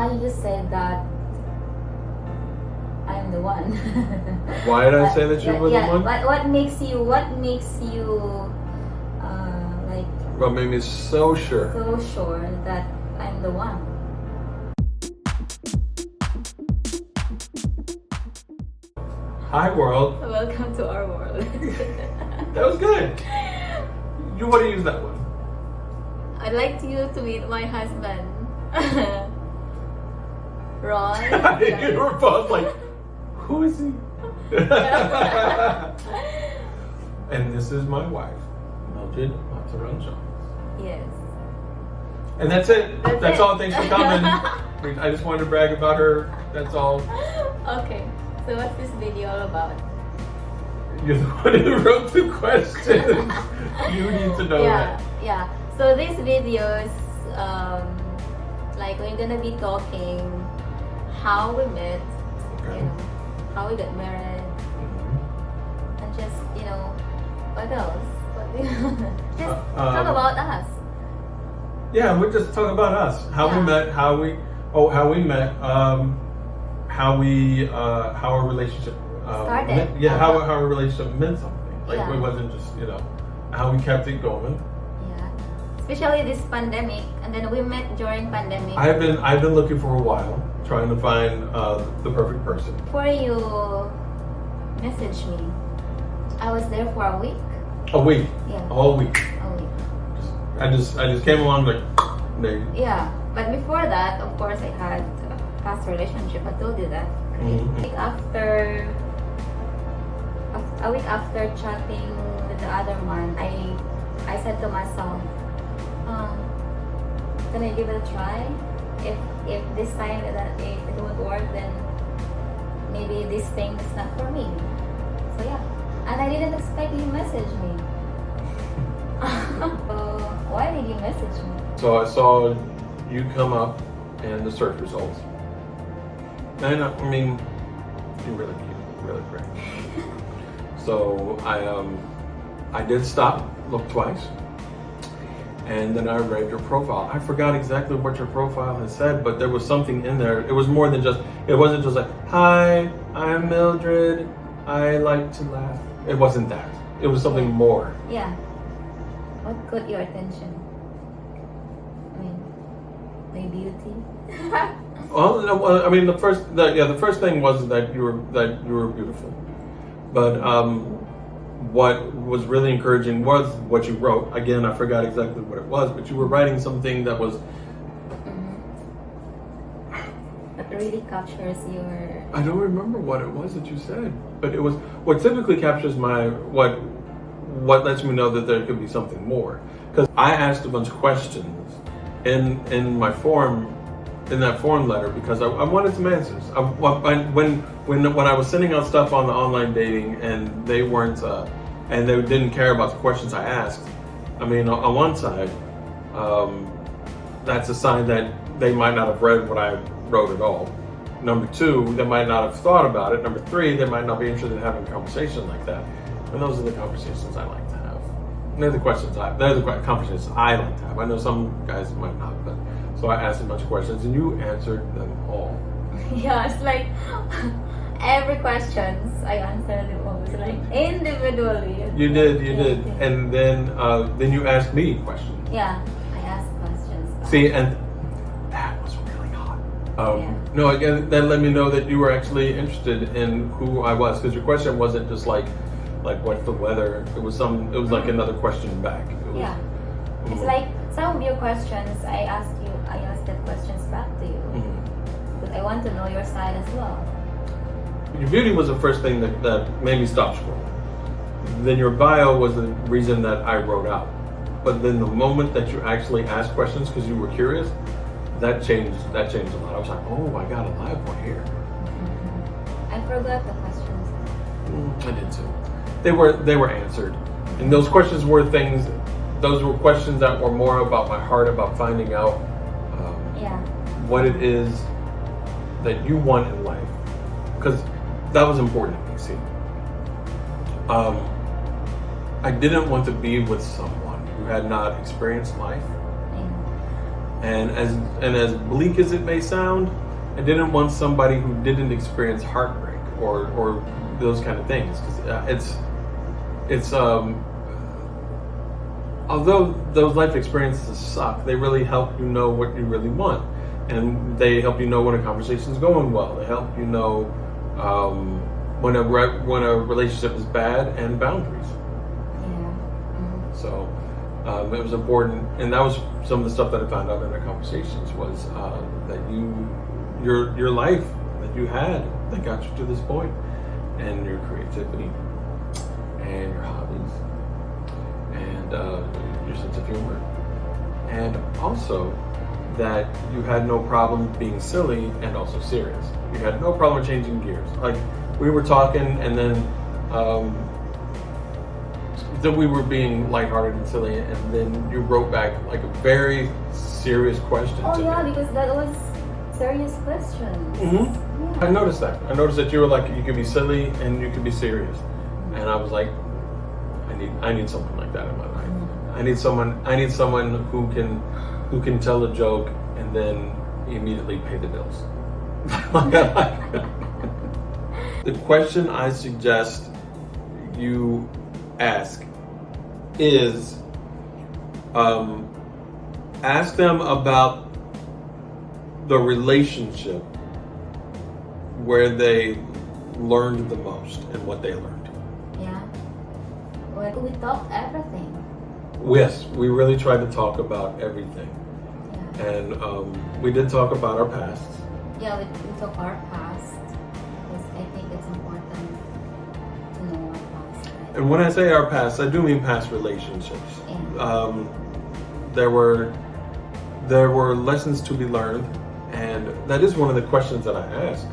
you said that I'm the one. Why did I say that you were the one? What makes you like? What made me so sure? So sure that I'm the one. Hi world. Welcome to our world. That was good. You want to use that one? I'd like you to meet my husband, Ron. You were both like, who is he? And this is my wife, Mildred Monteron-Jones. Yes. And that's it. That's it. all. Thanks for coming. I just wanted to brag about her. That's all. Okay. So what's this video all about? You're the one who wrote the questions. You need to know that. Yeah. So this video is like we're gonna be talking how we met, Okay. you know, how we got married, and just what else? Just talk about us. Yeah, we're just talking about us. How we met. How we met. How our relationship Started. how our relationship meant something. Like it wasn't just how we kept it going. Especially this pandemic, and then we met during pandemic. I've been looking for a while, trying to find the perfect person. Before you messaged me, I was there for a week. A week. Yeah. A whole week. A week. I just came along like there. Yeah, but before that, of course, I had a past relationship. I told you that. Mm-hmm. A week after chatting with the other man, I said to myself, can I give it a try? If this time that it won't work, then maybe this thing is not for me. So yeah, and I didn't expect you message me. So why did you message me? So I saw you come up in the search results, and I mean, you're really cute, really great. So I did stop, look twice. And then I read your profile. I forgot exactly what your profile had said, but there was something in there. It was more than just, it wasn't just like, hi, I'm Mildred, I like to laugh. It wasn't that. It was something more. Yeah. What caught your attention? I mean, my beauty? Well, no, I mean, the first thing was that you were beautiful. But what was really encouraging was what you wrote. Again, I forgot exactly what it was, but you were writing something that was... That really captures your... I don't remember what it was that you said, but it was what typically captures what lets me know that there could be something more. Because I asked a bunch of questions in that form letter because I wanted some answers. When I was sending out stuff on the online dating and they weren't and they didn't care about the questions I asked, I mean, on one side, that's a sign that they might not have read what I wrote at all. Number two, they might not have thought about it. Number three, they might not be interested in having a conversation like that. And those are the conversations I like to have. They're the conversations I like to have. I know some guys might not, but so I asked a bunch of questions and you answered them all. Yeah, it's like every questions I answered them all. It's like individually. You did. And then you asked me questions. Yeah, I asked questions. See, and that was really hot. No, again, that let me know that you were actually interested in who I was, because your question wasn't just like what's the weather. It was like another question back. It's like some of your questions I asked the questions back to you. But I want to know your side as well. Your beauty was the first thing that made me stop scrolling. Then your bio was the reason that I wrote out. But then the moment that you actually asked questions because you were curious, that changed a lot. I was like, oh, I got a live one here. I forgot the questions. I did too. They were answered. And those questions were questions that were more about my heart, about finding out what it is that you want in life. Because that was important to me, see. I didn't want to be with someone who had not experienced life. And as bleak as it may sound, I didn't want somebody who didn't experience heartbreak or those kind of things, because it's although those life experiences suck, they really help you know what you really want, and they help you know when a conversation's going well. They help you know when a relationship is bad, and boundaries. So it was important, and that was some of the stuff that I found out in our conversations, was that your life that you had that got you to this point, and your creativity, and your hobbies, and your sense of humor, and also that you had no problem being silly and also serious. You had no problem changing gears. Like, we were talking, and then that we were being lighthearted and silly, and then you wrote back like a very serious question to me. Because that was serious question. I noticed that. I noticed that you were like, you could be silly and you could be serious, and I was like, I need someone like that in my life. I need someone who can tell a joke and then immediately pay the bills. The question I suggest you ask is, ask them about the relationship where they learned the most and what they learned. Yeah. Well, we talked everything. Yes, we really tried to talk about everything. Yeah. And we did talk about our pasts. Yeah, we talk our past, because I think it's important to know our past. Right? And when I say our past, I do mean past relationships. Yeah. There were lessons to be learned, and that is one of the questions that I ask.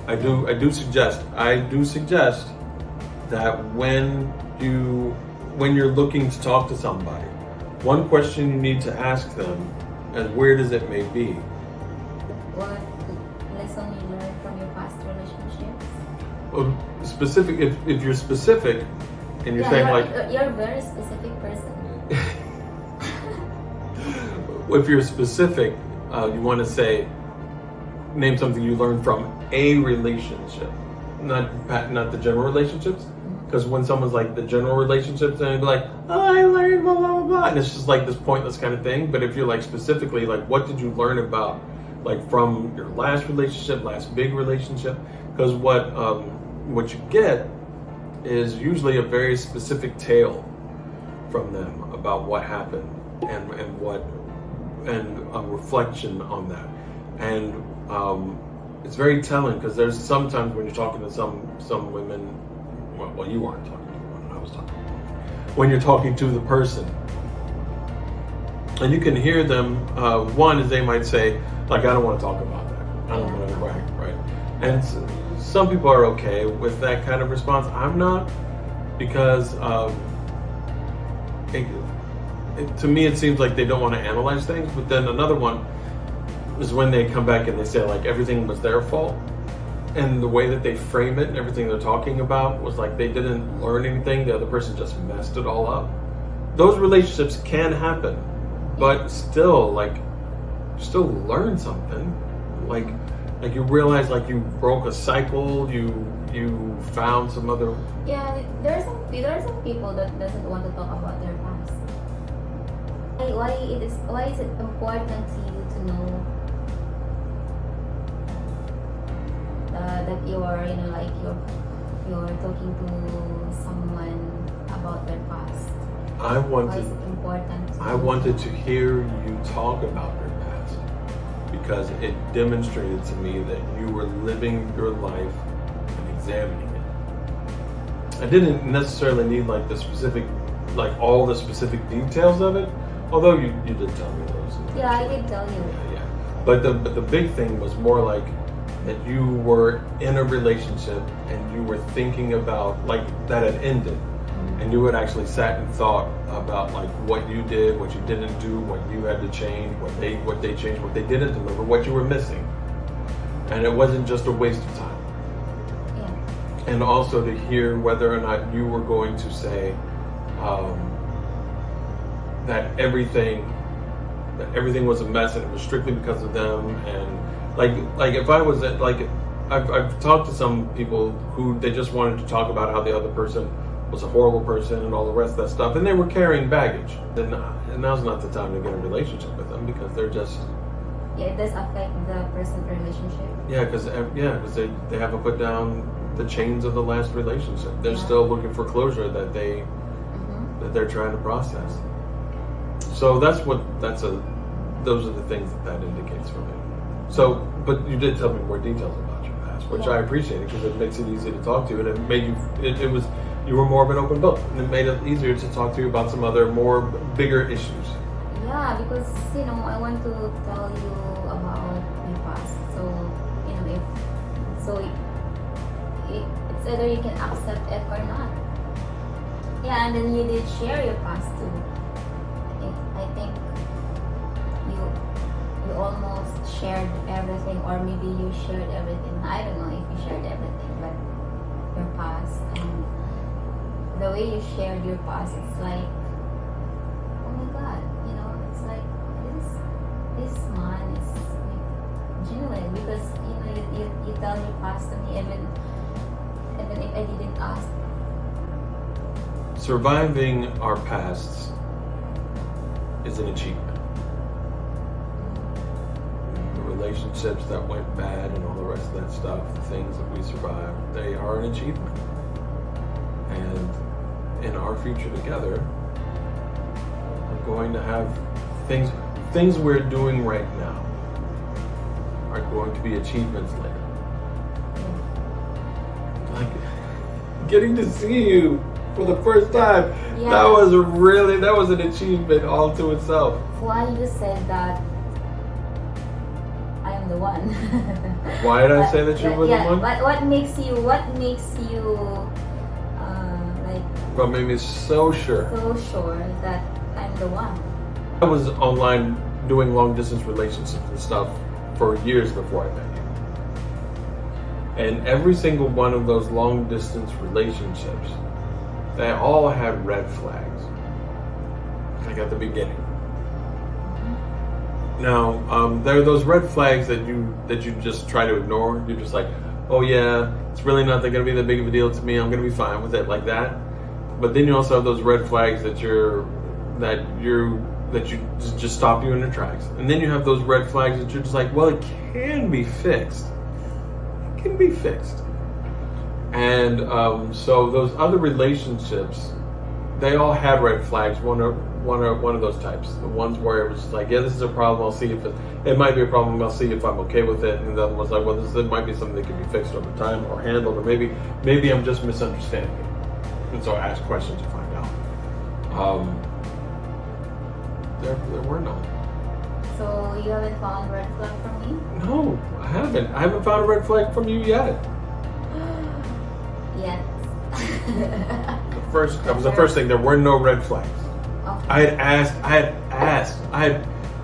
I do suggest that when you're looking to talk to somebody, one question you need to ask them, as weird as it may be, What lesson you learned from your past relationships? well, specific. If you're specific, and you're saying you're a very specific person. if you're specific, you want to say, name something you learned from a relationship, not the general relationships. Because when someone's like the general relationships, then they'd be like, oh, I learned blah blah blah, and it's just like this pointless kind of thing. But if you're like specifically like, what did you learn about, like, from your last relationship, last big relationship? Because what you get is usually a very specific tale from them about what happened, and a reflection on that. And it's very telling, because there's sometimes when you're talking to some women, well, you weren't talking to one, I was talking to one. When you're talking to the person, and you can hear them, one is they might say, like, I don't want to talk about that. I don't want to, right. And some people are okay with that kind of response. I'm not, because to me it seems like they don't want to analyze things. But then another one is when they come back and they say, like, everything was their fault. And the way that they frame it and everything they're talking about was like they didn't learn anything. The other person just messed it all up. Those relationships can happen, but still learn something. Like you realize, like, you broke a cycle. You found some other. Yeah, there are some people that doesn't want to talk about their past. Why is it important to you to know that you're talking to someone about their past? Why is it important? I wanted to hear you talk about your past, because it demonstrated to me that you were living your life and examining it. I didn't necessarily need like all the specific details of it, although you did tell me those. Yeah, I did tell you. Yeah. But the big thing was more like that you were in a relationship and you were thinking about, like, that had ended, and you had actually sat and thought about, like, what you did, what you didn't do, what you had to change, what they changed, what they didn't deliver, what you were missing. And it wasn't just a waste of time. Yeah. And also to hear whether or not you were going to say that everything that everything was a mess and it was strictly because of them. And like if I was like, I've talked to some people who they just wanted to talk about how the other person was a horrible person and all the rest of that stuff, and they were carrying baggage. Then and now's not the time to get in a relationship with them because they're just it does affect the present relationship. because they haven't put down the chains of the last relationship. They're still looking for closure that they're trying to process. So those are the things that indicates for me. So, but you did tell me more details about your past, which I appreciate because it makes it easy to talk to, and it made you. You were more of an open book, and it made it easier to talk to you about some other more bigger issues. Yeah, because I want to tell you about my past. So it's either you can accept it or not. Yeah, and then you did share your past too. I think you almost shared everything, or maybe you shared everything. I don't know if you shared everything, but your past and the way you shared your past, it's like, oh my God, it's like this man is like genuine because you tell your past to me even if I didn't ask. Surviving our pasts is an achievement. The relationships that went bad and all the rest of that stuff, the things that we survived, they are an achievement. And in our future together, we're going to have things we're doing right now are going to be achievements later. Like getting to see you for the first time, that was an achievement all to itself. Why you said that I am the one? Why did I say that you were the one? But what makes you What made me so sure? So sure that I'm the one. I was online doing long distance relationships and stuff for years before I met you. And every single one of those long distance relationships, they all had red flags. Like at the beginning. Now, there are those red flags that you just try to ignore. You're just like, oh yeah, it's really not going to be that big of a deal to me. I'm going to be fine with it like that. But then you also have those red flags that just stop you in your tracks. And then you have those red flags that you're just like, well, it can be fixed. It can be fixed. And so those other relationships, they all had red flags. One of those types. The ones where it was just like, yeah, this is a problem. I'll see if it might be a problem. I'll see if I'm okay with it. And the other one's like, well, this might be something that can be fixed over time or handled, or maybe I'm just misunderstanding it. And so I asked questions to find out. There were none. So you haven't found red flag from me? No, I haven't. I haven't found a red flag from you yet. Yet. That was the first thing. There were no red flags. Okay. I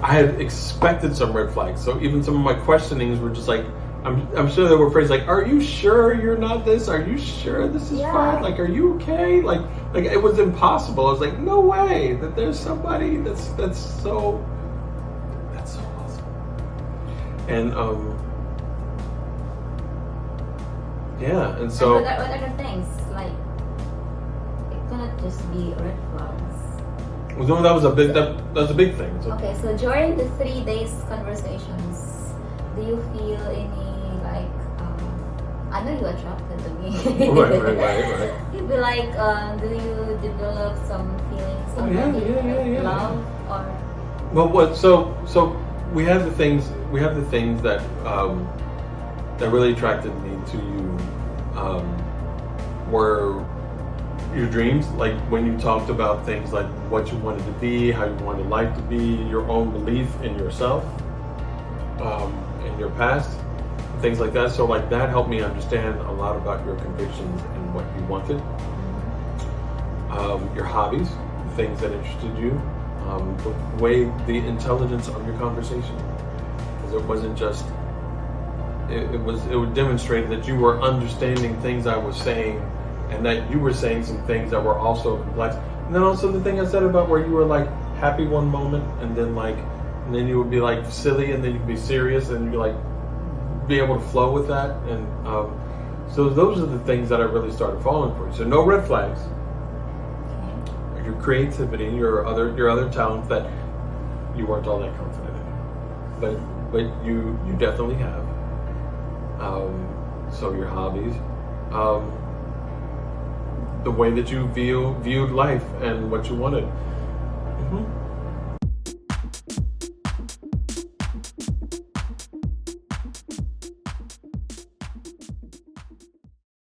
had expected some red flags. So even some of my questionings were just like, I'm sure they were phrased like, are you sure you're not this? Are you sure this is fine? Like, are you okay? Like it was impossible. I was like, no way that there's somebody that's so awesome. And and so. And what other things like? It cannot just be red flags. Well, no, that was a big thing. So, okay, so during the 3 days conversations, do you feel any like I know you're attracted to me. Right. You'd be like, do you develop some feelings of love or? Well, what? So we have the things that that really attracted me to you were your dreams, like when you talked about things like what you wanted to be, how you wanted life to be, your own belief in yourself, in your past, things like that. So like that helped me understand a lot about your convictions and what you wanted. Your hobbies, the things that interested you, the intelligence of your conversation, because it wasn't just. It would demonstrate that you were understanding things I was saying, and that you were saying some things that were also complex. And then also the thing I said about where you were like happy one moment and then like and then you would be like silly, and then you'd be serious, and you like be able to flow with that. And so those are the things that I really started following for you. So no red flags. Okay. Your creativity, your other talents that you weren't all that confident in, but you definitely have. So your hobbies, the way that you viewed life and what you wanted.